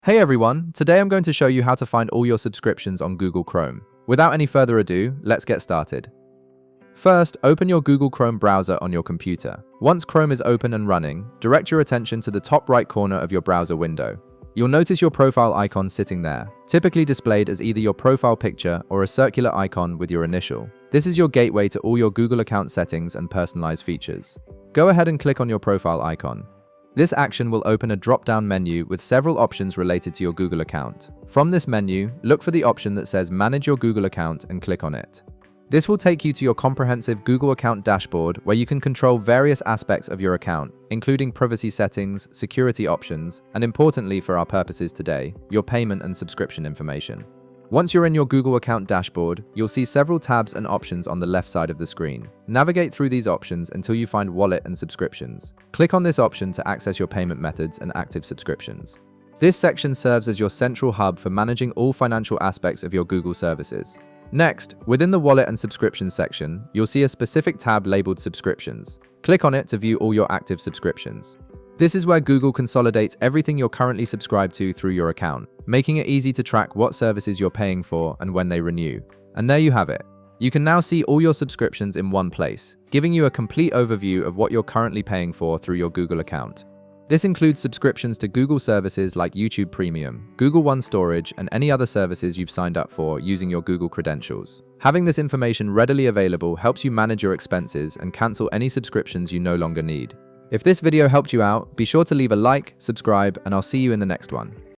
Hey everyone, today I'm going to show you how to find all your subscriptions on Google Chrome. Without any further ado, let's get started. First, open your Google Chrome browser on your computer. Once Chrome is open and running, direct your attention to the top right corner of your browser window. You'll notice your profile icon sitting there, typically displayed as either your profile picture or a circular icon with your initial. This is your gateway to all your Google account settings and personalized features. Go ahead and click on your profile icon. This action will open a drop-down menu with several options related to your Google account. From this menu, look for the option that says Manage your Google account and click on it. This will take you to your comprehensive Google account dashboard where you can control various aspects of your account, including privacy settings, security options, and importantly for our purposes today, your payment and subscription information. Once you're in your Google account dashboard, you'll see several tabs and options on the left side of the screen. Navigate through these options until you find Wallet and Subscriptions. Click on this option to access your payment methods and active subscriptions. This section serves as your central hub for managing all financial aspects of your Google services. Next, within the Wallet and Subscriptions section, you'll see a specific tab labeled Subscriptions. Click on it to view all your active subscriptions. This is where Google consolidates everything you're currently subscribed to through your account, making it easy to track what services you're paying for and when they renew. And there you have it. You can now see all your subscriptions in one place, giving you a complete overview of what you're currently paying for through your Google account. This includes subscriptions to Google services like YouTube Premium, Google One Storage, and any other services you've signed up for using your Google credentials. Having this information readily available helps you manage your expenses and cancel any subscriptions you no longer need. If this video helped you out, be sure to leave a like, subscribe, and I'll see you in the next one.